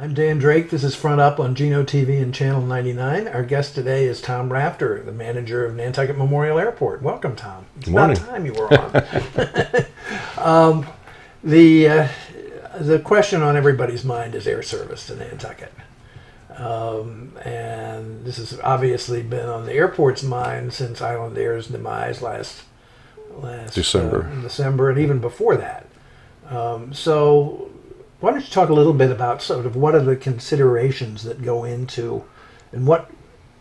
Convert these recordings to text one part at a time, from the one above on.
I'm Dan Drake. This is Front Up on Geno TV and Channel 99. Our guest today is Tom Rafter, the manager of Nantucket Memorial Airport. Welcome, Tom. It's Morning. about time you were on. The question on everybody's mind is air service to Nantucket. And this has obviously been on the airport's mind since Island Air's demise last December. December, and even before that. So why don't you talk a little bit about sort of what are the considerations that go into, and what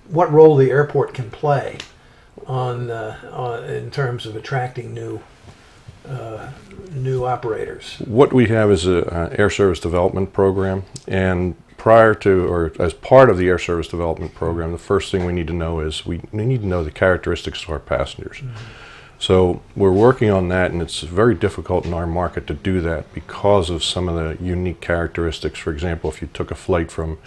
role the airport can play in terms of attracting new operators? What we have is an air service development program, and prior to or as part of the air service development program, the first thing we need to know is we need to know the characteristics of our passengers. Mm-hmm. So we're working on that, and it's very difficult in our market to do that because of some of the unique characteristics. For example, if you took a flight from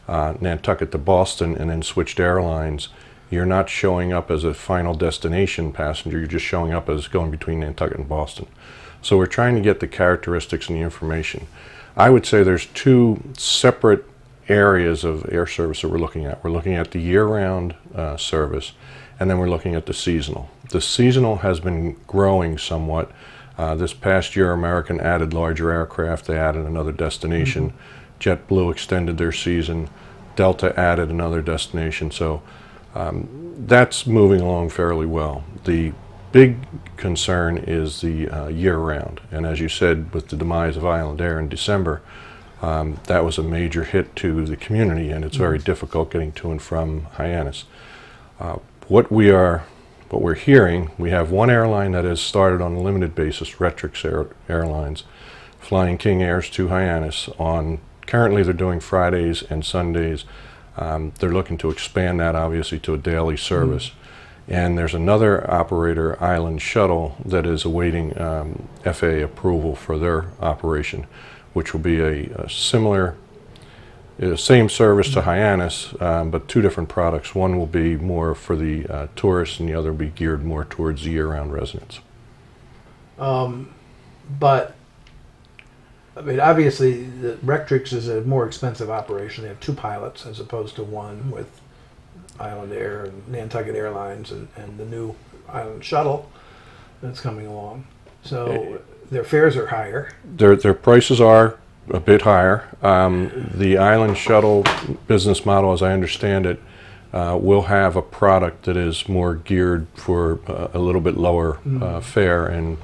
Nantucket to Boston and then switched airlines, you're not showing up as a final destination passenger, you're just showing up as going between Nantucket and Boston. So we're trying to get the characteristics and the information. I would say there's two separate areas of air service that we're looking at. We're looking at the year-round service, and then we're looking at the seasonal. The seasonal has been growing somewhat. This past year, American added larger aircraft. They added another destination. Mm-hmm. JetBlue extended their season. Delta added another destination. So that's moving along fairly well. The big concern is the year-round. And as you said, with the demise of Island Air in December, that was a major hit to the community, and it's very difficult getting to and from Hyannis. What we're hearing, we have one airline that has started on a limited basis, Rafter Airlines, flying King Airs to Hyannis. Currently they're doing Fridays and Sundays. They're looking to expand that obviously to a daily service. And there's another operator, Island Shuttle, that is awaiting FAA approval for their operation, which will be a similar same service to Hyannis, but two different products. One will be more for the tourists, and the other will be geared more towards the year-round residents. But I mean, obviously, the Rectrix is a more expensive operation. They have two pilots as opposed to one with Island Air and Nantucket Airlines and the new Island Shuttle that's coming along. So their fares are higher. Their prices are a bit higher. The Island Shuttle business model, as I understand it, will have a product that is more geared for a little bit lower fare, and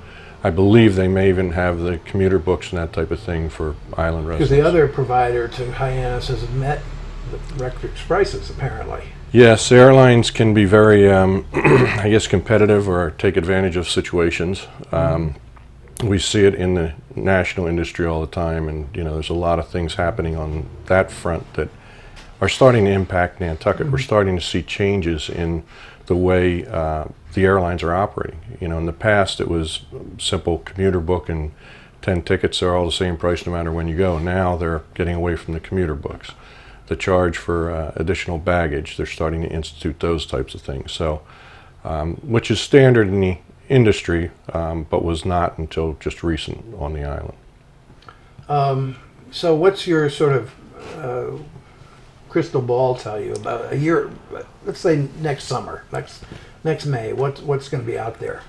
I believe they may even have the commuter books and that type of thing for island residents. Because the other provider to Hyannis has met the Rectrix prices, apparently. Yes, airlines can be very, I guess, competitive or take advantage of situations. We see it in the national industry all the time, and there's a lot of things happening on that front that are starting to impact Nantucket. We're starting to see changes in the way the airlines are operating. In the past it was simple commuter book and 10 tickets are all the same price no matter when you go. Now they're getting away from the commuter books. The charge for additional baggage, they're starting to institute those types of things. So, which is standard in the industry, but was not until just recent on the island. So what's your sort of crystal ball tell you about a year, let's say next summer, next May, what's going to be out there?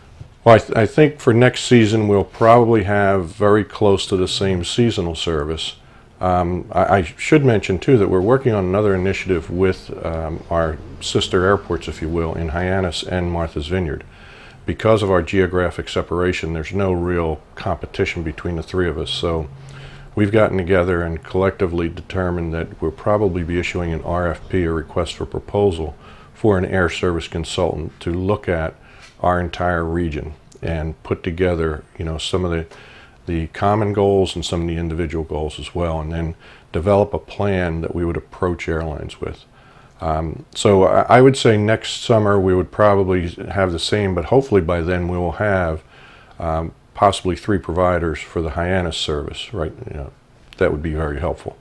Well, I think for next season we'll probably have very close to the same seasonal service. I should mention too that we're working on another initiative with our sister airports, if you will, in Hyannis and Martha's Vineyard. Because of our geographic separation, there's no real competition between the three of us. So we've gotten together and collectively determined that we'll probably be issuing an RFP, a request for proposal, for an air service consultant to look at our entire region and put together, some of the common goals and some of the individual goals as well, and then develop a plan that we would approach airlines with. So I would say next summer we would probably have the same, but hopefully by then we will have possibly 3 providers for the Hyannis service, right? That would be very helpful.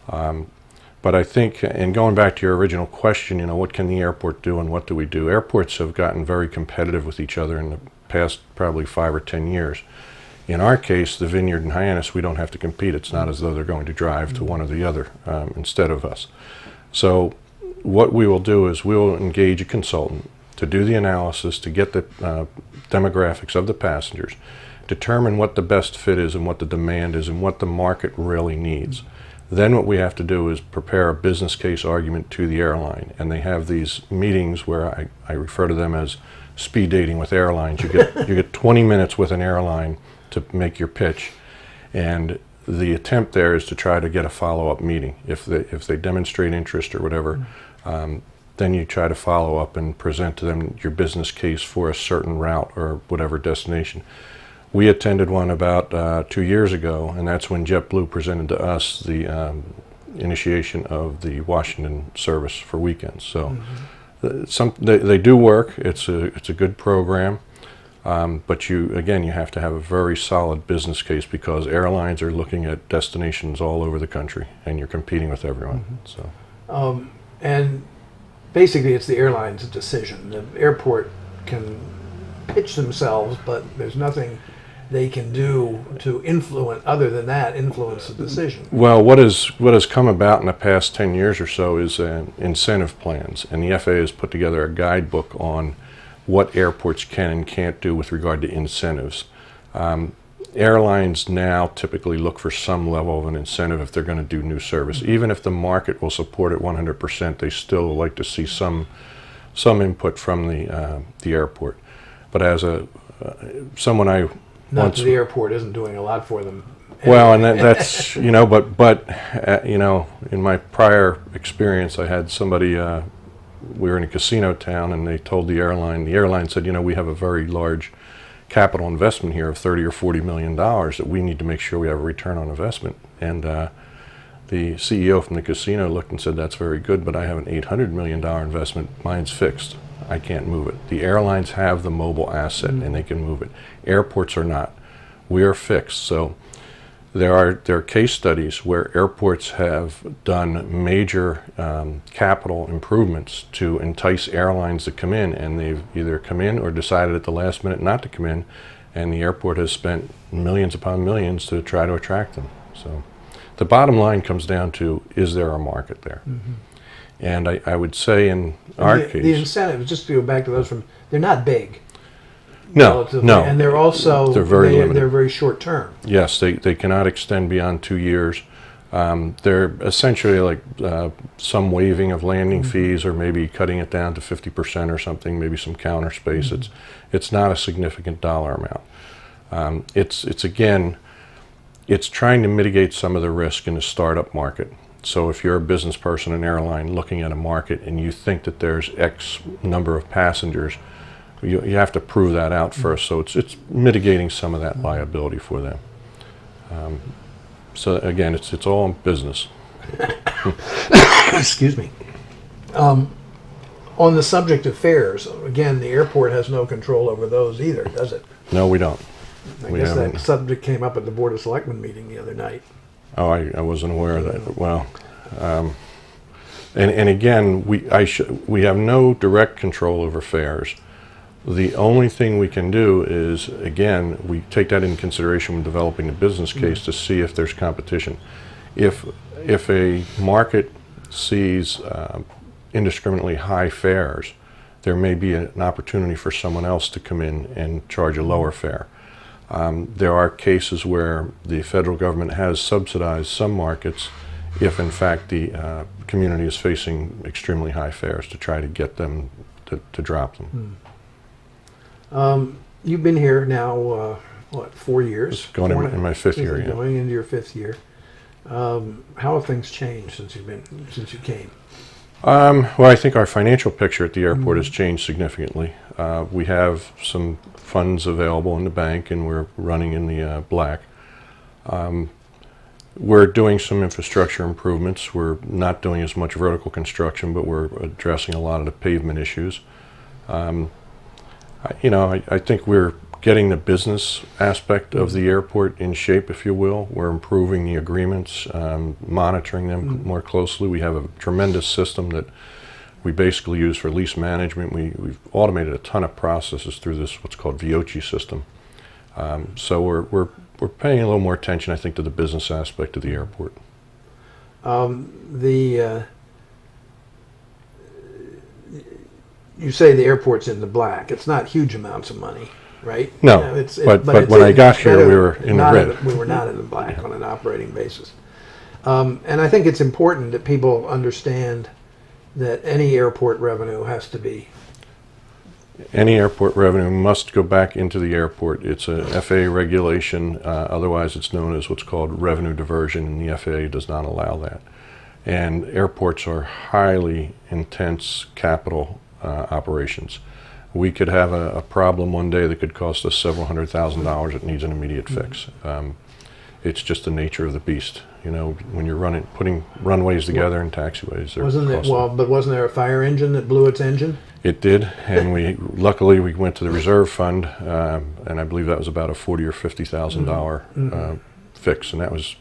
But I think, and going back to your original question, what can the airport do and what do we do? Airports have gotten very competitive with each other in the past probably 5 or 10 years. In our case, the Vineyard and Hyannis, we don't have to compete. It's not as though they're going to drive to one or the other instead of us. So what we will do is we will engage a consultant to do the analysis, to get the demographics of the passengers, determine what the best fit is and what the demand is and what the market really needs. Then what we have to do is prepare a business case argument to the airline. And they have these meetings where I refer to them as speed dating with airlines. You get 20 minutes with an airline to make your pitch. And the attempt there is to try to get a follow-up meeting. If they demonstrate interest or whatever, then you try to follow up and present to them your business case for a certain route or whatever destination. We attended one about 2 years ago, and that's when JetBlue presented to us the initiation of the Washington service for weekends. So they do work. It's a good program, but you have to have a very solid business case because airlines are looking at destinations all over the country, and you're competing with everyone. So and basically, it's the airline's decision. The airport can pitch themselves, but there's nothing they can do to influence the decision. Well, what has come about in the past 10 years or so is incentive plans, and the FAA has put together a guidebook on what airports can and can't do with regard to incentives. Airlines now typically look for some level of an incentive if they're going to do new service. Even if the market will support it 100%, they still like to see some input from the airport. But as someone I Not that the airport isn't doing a lot for them. Well, and that's but in my prior experience, I had somebody. We were in a casino town, and they told the airline. The airline said, we have a very large capital investment here of $30 or $40 million that we need to make sure we have a return on investment. And the CEO from the casino looked and said, "That's very good, but I have an $800 million investment. Mine's fixed. I can't move it." The airlines have the mobile asset and they can move it. Airports are not. We are fixed. So there are case studies where airports have done major capital improvements to entice airlines to come in, and they've either come in or decided at the last minute not to come in, and the airport has spent millions upon millions to try to attract them. So the bottom line comes down to, is there a market there? And I would say in our case, the incentives, just to go back to those they're not big. No, and they're also they're very limited. They're very short term. Yes, they cannot extend beyond 2 years. They're essentially like some waiving of landing fees, or maybe cutting it down to 50% or something. Maybe some counter space. It's not a significant dollar amount. It's trying to mitigate some of the risk in the startup market. So if you're a business person, an airline looking at a market, and you think that there's X number of passengers, you have to prove that out first. So it's mitigating some of that liability for them. So again, it's all in business. Excuse me. On the subject of fares, again, the airport has no control over those either, does it? No, we don't. I guess that subject came up at the Board of Selectmen meeting the other night. Oh, I wasn't aware of that. Well, and again, we have no direct control over fares. The only thing we can do is, again, we take that into consideration when developing the business case to see if there's competition. If a market sees indiscriminately high fares, there may be an opportunity for someone else to come in and charge a lower fare. There are cases where the federal government has subsidized some markets if, in fact, the community is facing extremely high fares to try to get them to drop them. You've been here now, 4 years? It's going in my fifth year. Yeah. Going into your fifth year. How have things changed since you came? Well, I think our financial picture at the airport has changed significantly. We have some funds available in the bank, and we're running in the black. We're doing some infrastructure improvements. We're not doing as much vertical construction, but we're addressing a lot of the pavement issues. I think we're getting the business aspect of the airport in shape, if you will. We're improving the agreements, monitoring them more closely. We have a tremendous system that we basically use for lease management. We've automated a ton of processes through this, what's called VOCI system. So we're paying a little more attention, I think, to the business aspect of the airport. The you say the airport's in the black. It's not huge amounts of money, right? No, but when I got here, we were in the red. We were not in the black on an operating basis. And I think it's important that people understand that any airport revenue has to be. Any airport revenue must go back into the airport. It's a FAA regulation. Otherwise, it's known as what's called revenue diversion, and the FAA does not allow that. And airports are highly intense capital operations. We could have a problem one day that could cost us several $100,000 that needs an immediate fix. It's just the nature of the beast. You know, when you're putting runways together and taxiways, wasn't there a fire engine that blew its engine? It did, and luckily we went to the reserve fund, and I believe that was about a $40,000 or $50,000 fix, and that was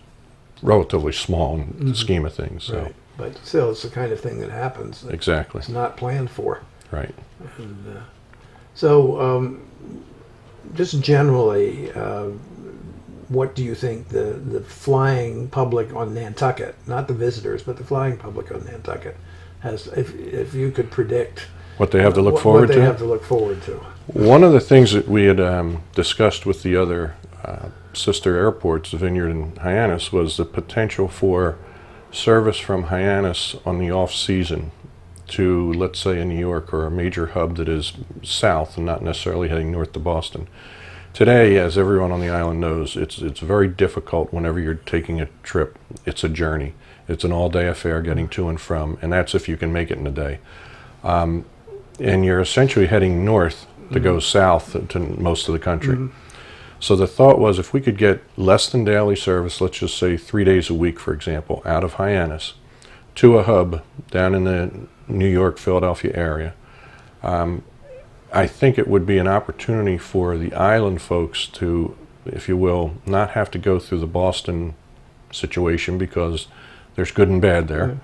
relatively small in the scheme of things. So. Right. But still, it's the kind of thing that happens. Exactly. It's not planned for. Right. And, just generally, what do you think the flying public on Nantucket, not the visitors, but the flying public on Nantucket, has, if you could predict what they have to look forward to? What they have to look forward to. One of the things that we had discussed with the other sister airports, the Vineyard and Hyannis, was the potential for service from Hyannis on the off-season to, let's say, a New York or a major hub that is south and not necessarily heading north to Boston. Today, as everyone on the island knows, it's very difficult whenever you're taking a trip. It's a journey. It's an all-day affair getting to and from, and that's if you can make it in a day. And you're essentially heading north to go south to most of the country. So the thought was, if we could get less than daily service, let's just say 3 days a week, for example, out of Hyannis to a hub down in the New York, Philadelphia area, I think it would be an opportunity for the island folks to, if you will, not have to go through the Boston situation, because there's good and bad there.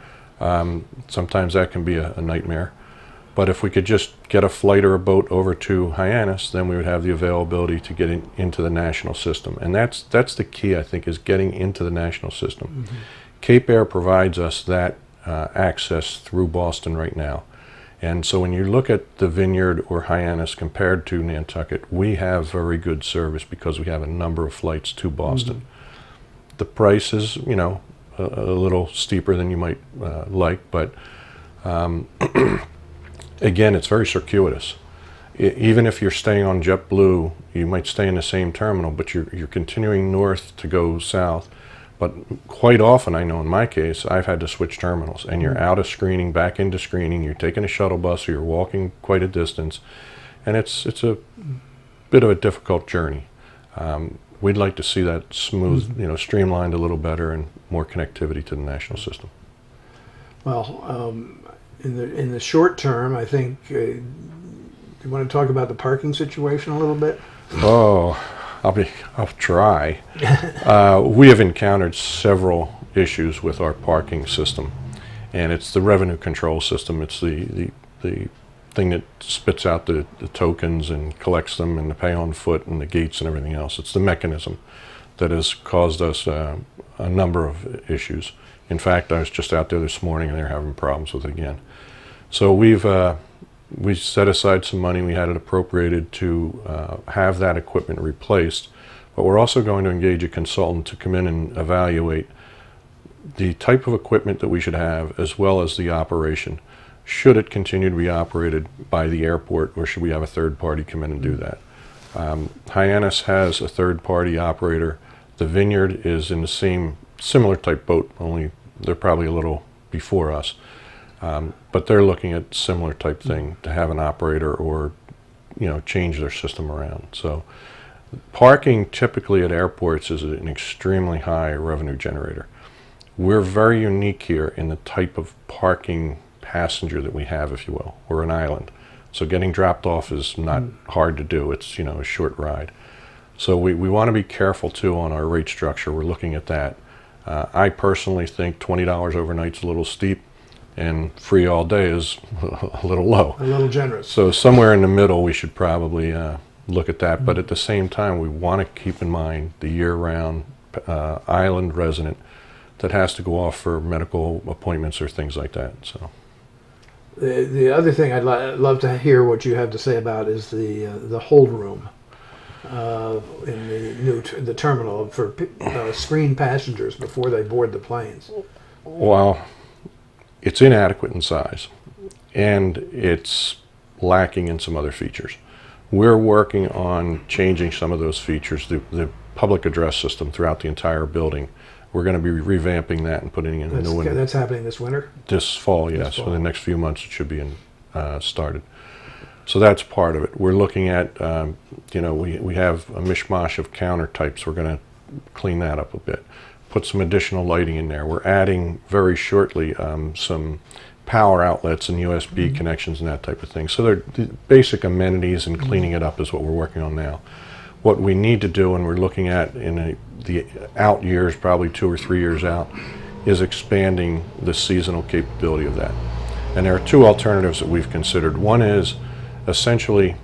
Sometimes that can be a nightmare. But if we could just get a flight or a boat over to Hyannis, then we would have the availability to get into the national system. And that's the key, I think, is getting into the national system. Cape Air provides us that access through Boston right now. And so when you look at the Vineyard or Hyannis compared to Nantucket, we have very good service because we have a number of flights to Boston. The price is, you know, a little steeper than you might like, but again, it's very circuitous. Even if you're staying on JetBlue, you might stay in the same terminal, but you're continuing north to go south. But quite often, I know in my case, I've had to switch terminals, and you're out of screening, back into screening, you're taking a shuttle bus, or you're walking quite a distance, and it's a bit of a difficult journey. We'd like to see that smooth, you know, streamlined a little better and more connectivity to the national system. Well, in the short term, I think, you want to talk about the parking situation a little bit? Oh, I'll try. We have encountered several issues with our parking system, and it's the revenue control system. It's the thing that spits out the tokens and collects them, and the pay on foot and the gates and everything else. It's the mechanism that has caused us a number of issues. In fact, I was just out there this morning, and they're having problems with it again. So we set aside some money. We had it appropriated to have that equipment replaced, but we're also going to engage a consultant to come in and evaluate the type of equipment that we should have, as well as the operation. Should it continue to be operated by the airport, or should we have a third party come in and do that? Hyannis has a third party operator. The Vineyard is in the similar type boat, only they're probably a little before us. But they're looking at similar type thing to have an operator, or, you know, change their system around. So parking typically at airports is an extremely high revenue generator. We're very unique here in the type of parking passenger that we have, if you will. We're an island. So getting dropped off is not hard to do. It's, you know, a short ride. So we want to be careful too on our rate structure. We're looking at that. I personally think $20 overnight is a little steep, and free all day is a little low. A little generous. So somewhere in the middle, we should probably look at that. But at the same time, we want to keep in mind the year-round island resident that has to go off for medical appointments or things like that. So The other thing I'd love to hear what you have to say about is the hold room in the terminal for screened passengers before they board the planes. Well, it's inadequate in size, and it's lacking in some other features. We're working on changing some of those features. The public address system throughout the entire building, we're going to be revamping that and putting in a new one. That's happening this winter? This fall, yes. For the next few months, it should be started. So that's part of it. We're looking at, we have a mishmash of counter types. We're going to clean that up a bit. Put some additional lighting in there. We're adding very shortly some power outlets and USB connections and that type of thing. So they're the basic amenities, and cleaning it up is what we're working on now. What we need to do, and we're looking at in the out years, probably 2 or 3 years out, is expanding the seasonal capability of that. And there are two alternatives that we've considered. One is essentially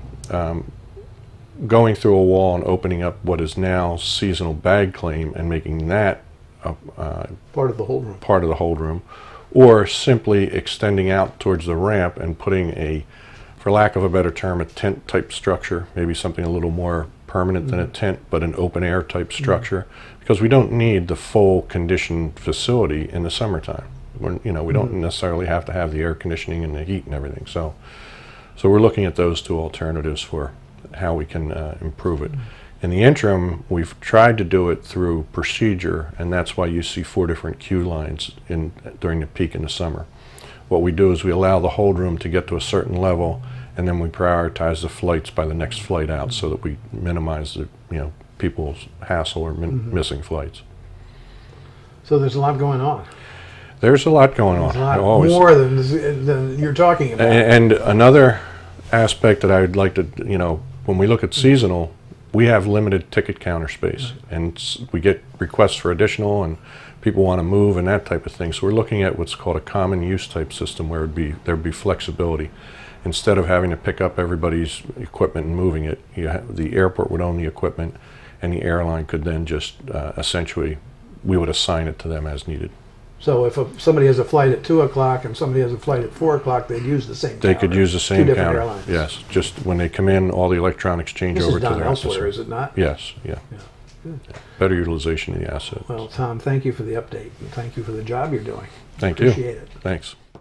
going through a wall and opening up what is now seasonal bag claim and making that Part of the hold room. part of the hold room, or simply extending out towards the ramp and putting a, for lack of a better term, a tent type structure, maybe something a little more permanent than a tent, but an open air type structure, because we don't need the full conditioned facility in the summertime. We don't necessarily have to have the air conditioning and the heat and everything. So we're looking at those two alternatives for how we can improve it. In the interim, we've tried to do it through procedure, and that's why you see 4 different queue lines during the peak in the summer. What we do is we allow the hold room to get to a certain level, and then we prioritize the flights by the next flight out so that we minimize the people's hassle or missing flights. So there's a lot going on. There's a lot going There's on. a lot Always. more than you're talking about. And another aspect that I'd like to, when we look at seasonal, we have limited ticket counter space, and we get requests for additional, and people want to move and that type of thing. So we're looking at what's called a common use type system, where there'd be flexibility. Instead of having to pick up everybody's equipment and moving it, the airport would own the equipment, and the airline could then just essentially, we would assign it to them as needed. So if somebody has a flight at 2 o'clock and somebody has a flight at 4 o'clock, they'd use the same counter. They could use the same Two different counter. airlines. Yes, just when they come in, all the electronics change This over is to done their elsewhere, asset. is it not? Yes, yeah. Good. Better utilization of the asset. Well, Tom, thank you for the update, and thank you for the job you're doing. Thank you. Appreciate it. Thanks.